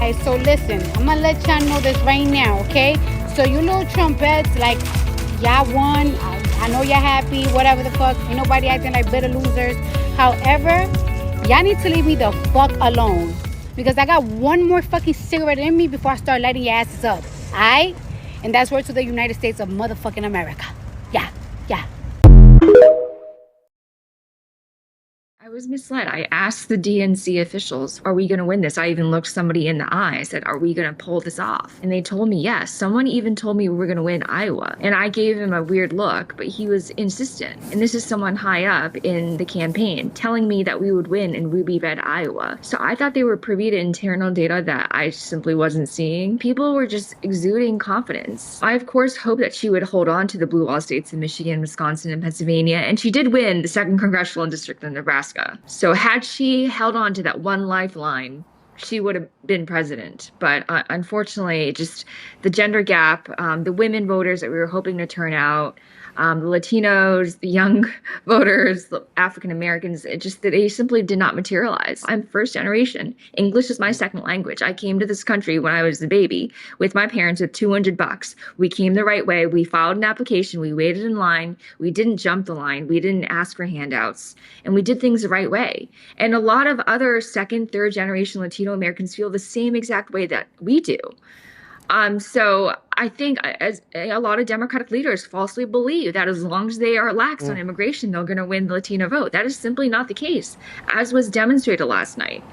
Alright, so listen, I'm gonna let y'all know this right now, okay? So you little Trumpets, like, y'all won. I know you're happy, whatever the fuck. Ain't nobody acting like bitter losers. However, y'all need to leave me the fuck alone. Because I got one more fucking cigarette in me before I start lighting your asses up. Alright? And that's word to the United States of motherfucking America. Yeah. I was misled. I asked the DNC officials, are we going to win this? I even looked somebody in the eye. I said, are we going to pull this off? And they told me yes. Someone even told me we were going to win Iowa. And I gave him a weird look, but he was insistent. And this is someone high up in the campaign telling me that we would win in ruby red Iowa. So I thought they were privy to internal data that I simply wasn't seeing. People were just exuding confidence. I, of course, hoped that she would hold on to the blue wall states in Michigan, Wisconsin, and Pennsylvania. And she did win the 2nd congressional district in Nebraska. So had she held on to that one lifeline, she would have been president. But unfortunately, just the gender gap, the women voters that we were hoping to turn out, the Latinos, the young voters, the African Americans, they simply did not materialize. I'm first generation. English is my second language. I came to this country when I was a baby with my parents with $200. We came the right way. We filed an application. We waited in line. We didn't jump the line. We didn't ask for handouts. And we did things the right way. And a lot of other second, third generation Latino Americans feel the same exact way that we do. So I think as a lot of Democratic leaders falsely believe that as long as they are lax on immigration, they're going to win the Latino vote. That is simply not the case, as was demonstrated last night.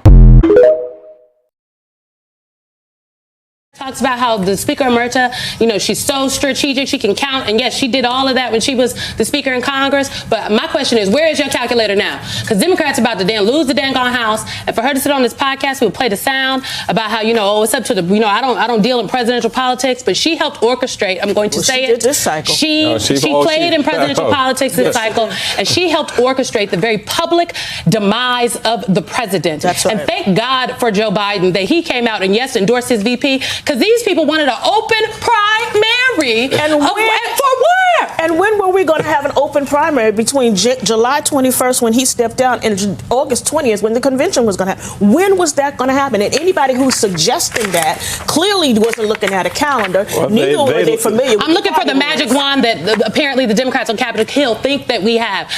Talks about how the Speaker Emerita, she's so strategic, she can count. And yes, she did all of that when she was the Speaker in Congress. But my question is, where is your calculator now? Because Democrats are about to lose the dang on House. And for her to sit on this podcast, we'll play the sound about how, it's up to the, I don't deal in presidential politics, but she helped orchestrate, I'm going to say it. This cycle. She played in presidential politics this cycle, and she helped orchestrate the very public demise of the president. That's right. And thank God for Joe Biden that he came out and endorsed his VP. Because these people wanted an open primary. And for where? And when were we going to have an open primary between July 21st when he stepped down and August 20th when the convention was going to happen? When was that going to happen? And anybody who's suggesting that clearly wasn't looking at a calendar. Well, neither were they familiar with I'm looking for the magic wand that apparently the Democrats on Capitol Hill think that we have.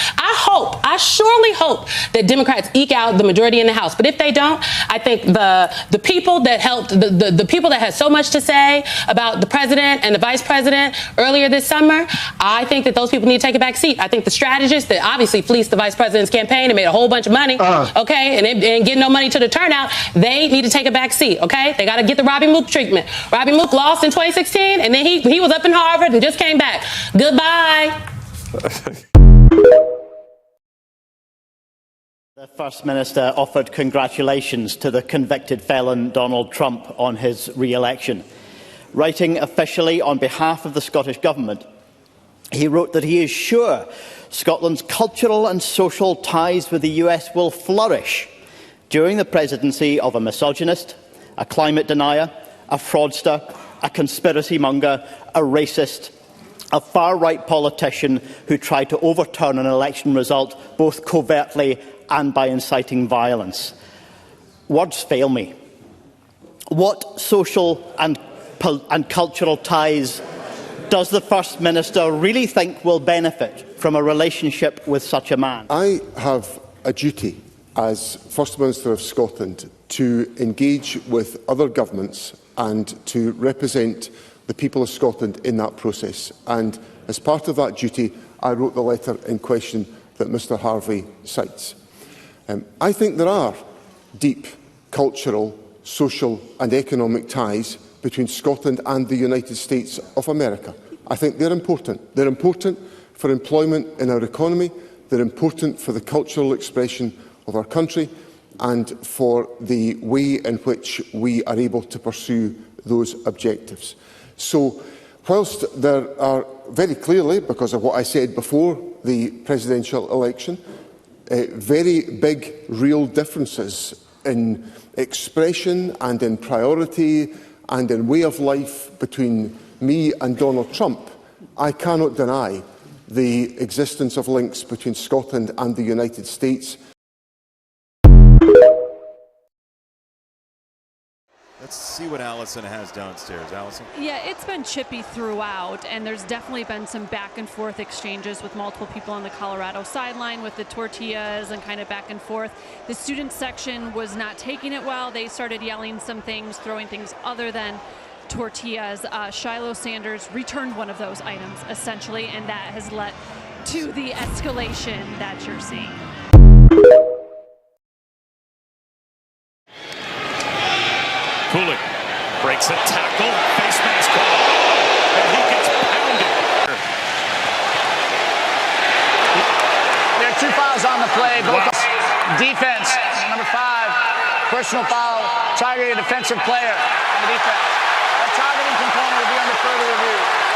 I surely hope that Democrats eke out the majority in the House. But if they don't, I think the people that helped, the people that had so much to say about the president and the vice president earlier this summer, I think that those people need to take a back seat. I think the strategists that obviously fleeced the vice president's campaign and made a whole bunch of money, okay, and get no money to the turnout, they need to take a back seat, okay? They got to get the Robbie Mook treatment. Robbie Mook lost in 2016, and then he was up in Harvard and just came back. Goodbye. The First Minister offered congratulations to the convicted felon Donald Trump on his re-election. Writing officially on behalf of the Scottish Government, he wrote that he is sure Scotland's cultural and social ties with the US will flourish during the presidency of a misogynist, a climate denier, a fraudster, a conspiracy monger, a racist, a far-right politician who tried to overturn an election result both covertly and by inciting violence. Words fail me. What social and cultural ties does the First Minister really think will benefit from a relationship with such a man? I have a duty as First Minister of Scotland to engage with other governments and to represent the people of Scotland in that process. And as part of that duty, I wrote the letter in question that Mr Harvey cites. I think there are deep cultural, social and economic ties between Scotland and the United States of America. I think they're important. They're important for employment in our economy, they're important for the cultural expression of our country and for the way in which we are able to pursue those objectives. So, whilst there are very clearly, because of what I said before the presidential election, very big real differences in expression and in priority and in way of life between me and Donald Trump, I cannot deny the existence of links between Scotland and the United States. That's see what Allison has downstairs. Allison? Yeah, it's been chippy throughout, and there's definitely been some back and forth exchanges with multiple people on the Colorado sideline with the tortillas and kind of back and forth. The student section was not taking it well. They started yelling some things, throwing things other than tortillas. Shiloh Sanders returned one of those items, essentially, and that has led to the escalation that you're seeing. Kulik breaks a tackle, face mask call, and he gets pounded. There are 2 fouls on the play. Both defense, number 5, personal foul, targeting a defensive player on the defense. That targeting component will be under further review.